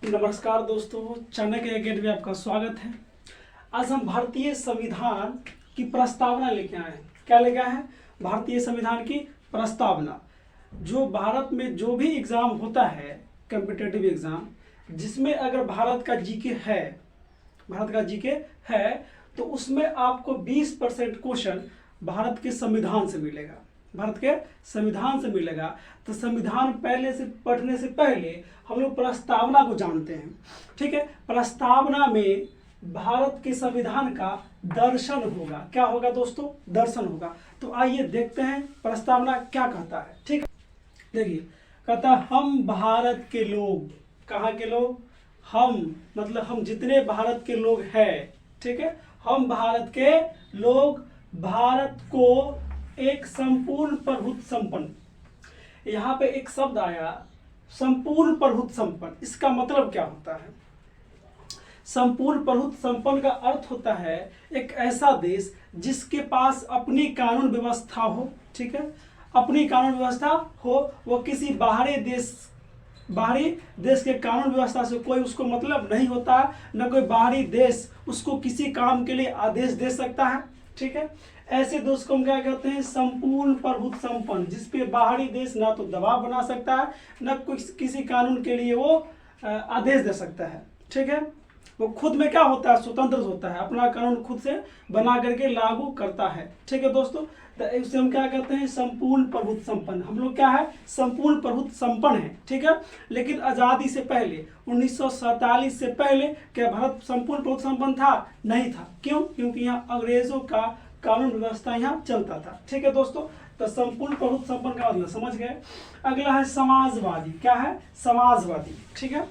नमस्कार दोस्तों, चाणक्य एकेडमी में आपका स्वागत है। आज हम भारतीय संविधान की प्रस्तावना लेके आए हैं। क्या लेके आए हैं? भारतीय संविधान की प्रस्तावना। जो भारत में जो भी एग्जाम होता है, कॉम्पिटिटिव एग्जाम, जिसमें अगर भारत का जीके है तो उसमें आपको 20% क्वेश्चन भारत के संविधान से मिलेगा। भारत के संविधान से मिलेगा। तो संविधान पहले से पढ़ने से पहले हम लोग प्रस्तावना को जानते हैं। ठीक है, प्रस्तावना में भारत के संविधान का दर्शन होगा। क्या होगा दोस्तों? दर्शन होगा। तो आइए देखते हैं प्रस्तावना क्या कहता है। ठीक है, देखिए, कहता है हम भारत के लोग। कहाँ के लोग? हम मतलब हम जितने भारत के लोग हैं। ठीक है, हम भारत के लोग भारत को एक संपूर्ण प्रभुत्व संपन्न, यहाँ पे एक शब्द आया संपूर्ण प्रभुत्व संपन्न। इसका मतलब क्या होता है? संपूर्ण प्रभुत्व संपन्न का अर्थ होता है एक ऐसा देश जिसके पास अपनी कानून व्यवस्था हो। ठीक है, अपनी कानून व्यवस्था हो। वो किसी बाहरी देश के कानून व्यवस्था से कोई उसको मतलब नहीं होता है। न कोई बाहरी देश उसको किसी काम के लिए आदेश दे सकता है। ठीक है, ऐसे देश को हम क्या कहते हैं? संपूर्ण प्रभुत्व संपन्न, जिसपे बाहरी देश ना तो दबाव बना सकता है, न किसी कानून के लिए वो आदेश दे सकता है। ठीक है, वो खुद में क्या होता है? स्वतंत्र होता है, अपना कानून खुद से बना करके लागू करता है। ठीक है दोस्तों, तो इसे हम क्या कहते हैं? संपूर्ण प्रभुत्व संपन्न। हम लोग क्या है? संपूर्ण प्रभुत्व संपन्न है। ठीक है, लेकिन आज़ादी से पहले 1947 से पहले क्या भारत संपूर्ण प्रभुत्व संपन्न था? नहीं था। क्यों? क्योंकि यहाँ अंग्रेजों का कानून व्यवस्था यहाँ चलता था। ठीक है दोस्तों, तो संपूर्ण प्रभुत्व संपन्न का मतलब समझ गए। अगला है समाजवादी। क्या है? समाजवादी। ठीक है,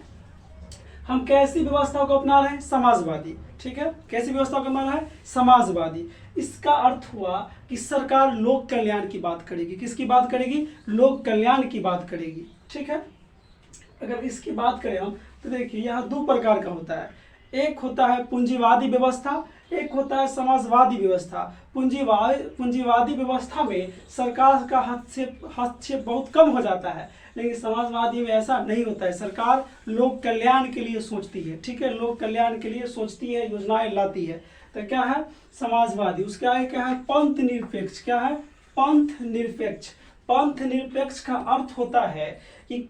हम कैसी व्यवस्था को अपना रहे हैं? समाजवादी। ठीक है, कैसी व्यवस्था को अपना रहे हैं? समाजवादी। इसका अर्थ हुआ कि सरकार लोक कल्याण की बात करेगी। किसकी बात करेगी? लोक कल्याण की बात करेगी। ठीक है, अगर इसकी बात करें हम तो देखिए यहाँ दो प्रकार का होता है। एक होता है पूंजीवादी व्यवस्था, एक होता है समाजवादी व्यवस्था। पूंजीवादी व्यवस्था में सरकार का हस्तक्षेप बहुत कम हो जाता है, लेकिन समाजवादी में ऐसा नहीं होता है। सरकार लोक कल्याण के लिए सोचती है। ठीक है, लोक कल्याण के लिए सोचती है, योजनाएं लाती है। तो क्या है? समाजवादी। उसके आगे क्या है? पंथ निरपेक्ष। क्या है? पंथ निरपेक्ष। पंथ निरपेक्ष का अर्थ होता है कि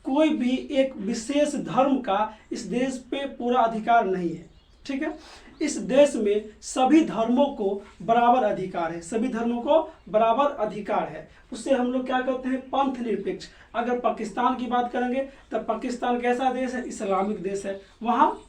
कोई भी एक विशेष धर्म का इस देश पे पूरा अधिकार नहीं है। ठीक है, इस देश में सभी धर्मों को बराबर अधिकार है। सभी धर्मों को बराबर अधिकार है। उससे हम लोग क्या कहते हैं? पंथ निरपेक्ष। अगर पाकिस्तान की बात करेंगे तो पाकिस्तान कैसा देश है? इस्लामिक देश है, वहाँ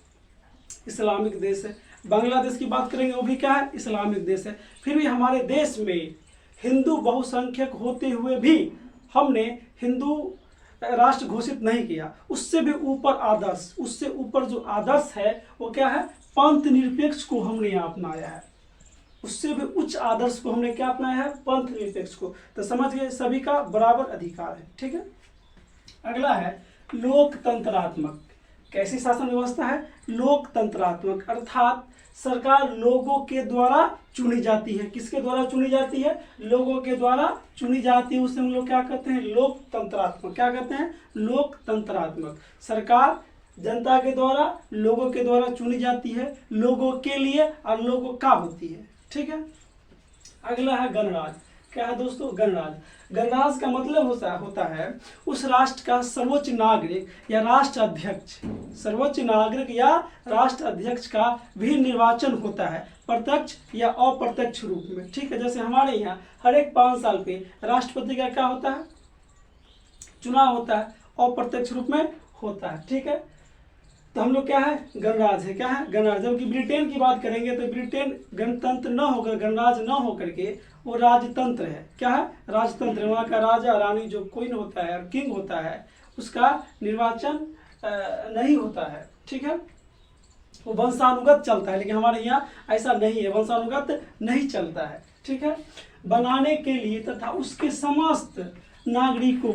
इस्लामिक देश है। बांग्लादेश की बात करेंगे, वो भी क्या है? इस्लामिक देश है। फिर भी हमारे देश में हिंदू बहुसंख्यक होते हुए भी हमने हिंदू राष्ट्र घोषित नहीं किया। उससे भी ऊपर आदर्श, उससे ऊपर जो आदर्श है वो क्या है? पंथ निरपेक्ष को हमने यहाँ अपनाया है। उससे भी उच्च आदर्श को हमने क्या अपनाया है? पंथ निरपेक्ष को। तो समझ गए, सभी का बराबर अधिकार है। ठीक है, अगला है लोकतंत्रात्मक। कैसी शासन व्यवस्था है? लोकतंत्रात्मक, अर्थात सरकार लोगों के द्वारा चुनी जाती है। किसके द्वारा चुनी जाती है? लोगों के द्वारा चुनी जाती है। उसे हम लोग क्या कहते हैं? लोकतंत्रात्मक। क्या कहते हैं? लोकतंत्रात्मक। सरकार जनता के द्वारा, लोगों के द्वारा चुनी जाती है, लोगों के लिए और लोगों का होती है। ठीक है, अगला है गणराज्य। क्या है दोस्तों? गणराज्य। गणराज्य का मतलब होता है उस राष्ट्र का सर्वोच्च नागरिक या राष्ट्र अध्यक्ष, सर्वोच्च नागरिक या राष्ट्र अध्यक्ष का भी निर्वाचन होता है, प्रत्यक्ष या अप्रत्यक्ष रूप में। ठीक है, जैसे हमारे यहाँ हर एक 5 साल पे राष्ट्रपति का क्या होता है? चुनाव होता है, अप्रत्यक्ष रूप में होता है। ठीक है, तो हम लोग क्या है? गणराज्य है। क्या है? गणराज्य। जबकि ब्रिटेन की बात करेंगे तो ब्रिटेन गणतंत्र न होकर, गणराज्य न होकर के वो राजतंत्र है। क्या है? राजतंत्र। वहाँ का राजा रानी जो क्वीन होता है और किंग होता है, उसका निर्वाचन नहीं होता है। ठीक है, वो वंशानुगत चलता है, लेकिन हमारे यहाँ ऐसा नहीं है, वंशानुगत नहीं चलता है। ठीक है, बनाने के लिए तथा उसके समस्त नागरिकों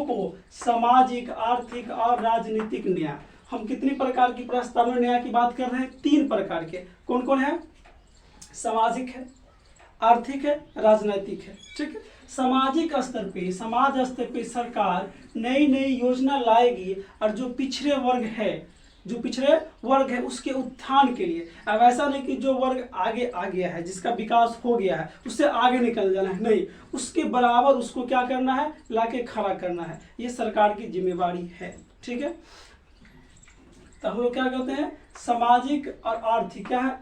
को सामाजिक, आर्थिक और राजनीतिक न्याय। हम कितनी प्रकार की प्रस्तावना न्याय की बात कर रहे हैं? 3 प्रकार के। कौन कौन है? सामाजिक है, आर्थिक है, राजनीतिक है। ठीक है, सामाजिक स्तर पे, समाज स्तर पे सरकार नई नई योजना लाएगी और जो पिछड़े वर्ग है उसके उत्थान के लिए। अब ऐसा नहीं कि जो वर्ग आगे आ गया है, जिसका विकास हो गया है, उससे आगे निकल जाना है, नहीं, उसके बराबर उसको क्या करना है, लाके खड़ा करना है। ये सरकार की जिम्मेवारी है, ठीक है। तो हम लोग क्या कहते हैं, सामाजिक और आर्थिक। क्या है,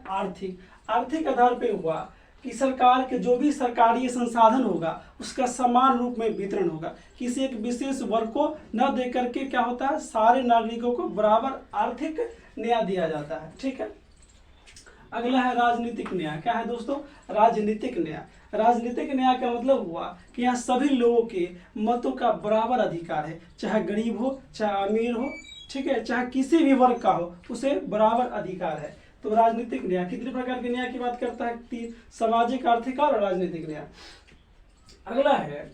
आर्थिक आधार पे हुआ कि सरकार के जो भी सरकारी संसाधन होगा उसका समान रूप में वितरण होगा, किसी एक विशेष वर्ग को न दे करके क्या होता है, सारे नागरिकों को बराबर आर्थिक न्याय दिया जाता है, ठीक है। अगला है राजनीतिक न्याय। क्या है दोस्तों, राजनीतिक न्याय। राजनीतिक न्याय का मतलब हुआ कि यहाँ सभी लोगों के मतों का बराबर अधिकार है, चाहे गरीब हो चाहे अमीर हो, ठीक है, चाहे किसी भी वर्ग का हो, उसे बराबर अधिकार है। तो राजनीतिक न्याय कितने प्रकार के न्याय की बात करता है, सामाजिक, आर्थिक और राजनीतिक न्याय। अगला है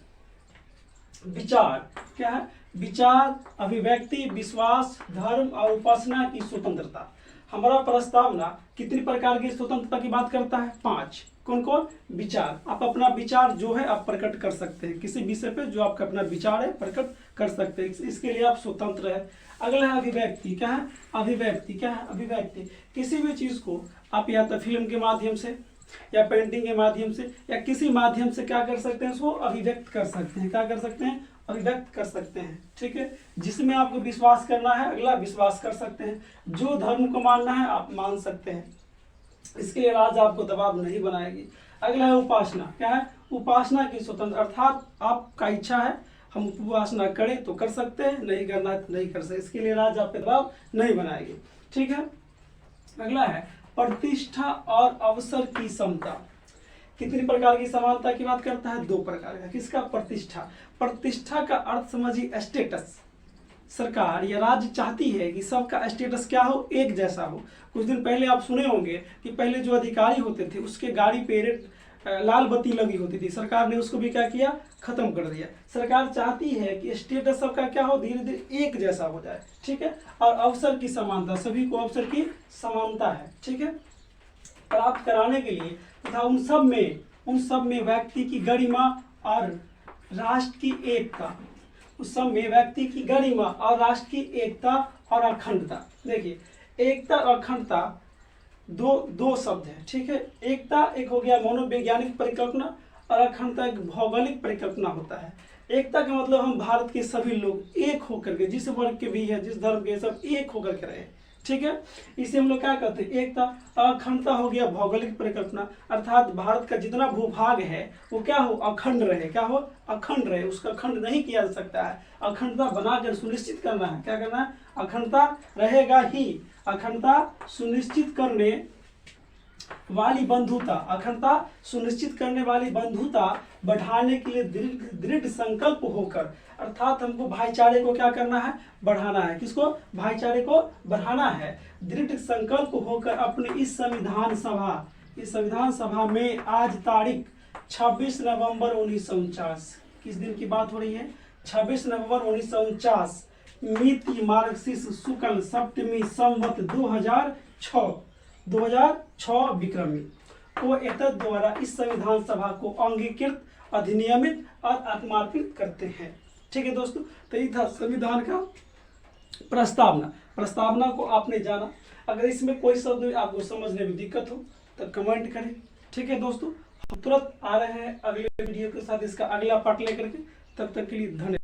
विचार। क्या है, विचार, अभिव्यक्ति, विश्वास, धर्म और उपासना की स्वतंत्रता। हमारा प्रस्तावना कितनी प्रकार की स्वतंत्रता की बात करता है, 5। कौन कौन, विचार, आप अपना विचार जो है आप प्रकट कर सकते हैं, किसी विषय पे जो आपका अपना विचार है प्रकट कर सकते हैं, इसके लिए आप स्वतंत्र है। अगला है अभिव्यक्ति। क्या है, अभिव्यक्ति। क्या है, अभिव्यक्ति, किसी भी चीज को आप या तो फिल्म के माध्यम से या पेंटिंग के माध्यम से या किसी माध्यम से क्या कर सकते हैं, उसको अभिव्यक्त कर सकते हैं। क्या कर सकते हैं, अभिव्यक्त कर सकते हैं, ठीक है। जिसमें आपको विश्वास करना है, अगला विश्वास कर सकते हैं, जो धर्म को मानना है आप मान सकते हैं, इसके लिए राज्य आपको दबाव नहीं बनाएगी। अगला है उपासना। क्या है, उपासना की स्वतंत्र, अर्थात आपका इच्छा है हम उपासना करें तो कर सकते हैं, नहीं करना है तो नहीं कर सकते, इसके लिए राज्य आप पे दबाव नहीं बनाएगी, ठीक है। अगला है प्रतिष्ठा और अवसर की समता। कितनी प्रकार की समानता की बात करता है, 2 प्रकार का। किसका, प्रतिष्ठा। प्रतिष्ठा का अर्थ समझिए स्टेटस। सरकार या राज्य चाहती है कि सबका स्टेटस क्या हो, एक जैसा हो। कुछ दिन पहले आप सुने होंगे कि पहले जो अधिकारी होते थे उसके गाड़ी पे लाल बत्ती लगी होती थी, सरकार ने उसको भी क्या किया, खत्म कर दिया। सरकार चाहती है कि स्टेटस सबका क्या हो, धीरे धीरे एक जैसा हो जाए, ठीक है। और अवसर की समानता, सभी को अवसर की समानता है, ठीक है, प्राप्त कराने के लिए तथा उन सब में व्यक्ति की गरिमा और राष्ट्र की एकता, उस सब में व्यक्ति की गरिमा और राष्ट्र की एकता और अखंडता। देखिए, एकता और अखंडता दो शब्द है, ठीक है। एकता एक हो गया मनोवैज्ञानिक परिकल्पना और अखंडता एक भौगोलिक परिकल्पना होता है। एकता का मतलब हम भारत के सभी लोग एक होकर के, जिस वर्ग के भी है, जिस धर्म के, सब एक होकर के रहे, ठीक है। इसे हम लोग क्या कहते हैं, एकता। अखंडता हो गया भौगोलिक परिकल्पना, अर्थात भारत का जितना भूभाग है वो क्या हो, अखंड रहे। क्या हो, अखंड रहे, उसका खंड नहीं किया जा सकता है। अखंडता बनाकर सुनिश्चित करना है, क्या करना है, अखंडता रहेगा ही। अखंडता सुनिश्चित करने वाली बंधुता, अखंडता सुनिश्चित करने वाली बंधुता बढ़ाने के लिए दृढ़ संकल्प होकर, अर्थात हमको भाईचारे को क्या करना है, बढ़ाना है। किसको, भाईचारे को बढ़ाना है। दृढ़ संकल्प होकर अपने इस संविधान सभा में आज तारीख 26 नवंबर 1949, किस दिन की बात हो रही है, 26 नवंबर 1949, मिति मार्गशीर्ष शुक्ल सप्तमी संवत 2006 विक्रमी को एतद द्वारा इस संविधान सभा को अंगीकृत, अधिनियमित और आत्मार्पित करते हैं, ठीक है दोस्तों। तो ये था संविधान का प्रस्तावना को आपने जाना। अगर इसमें कोई शब्द आपको समझने में दिक्कत हो तो कमेंट करें, ठीक है दोस्तों। हम तुरंत आ रहे हैं अगले वीडियो के साथ, इसका अगला पार्ट लेकर के, तब तक के लिए धन्यवाद।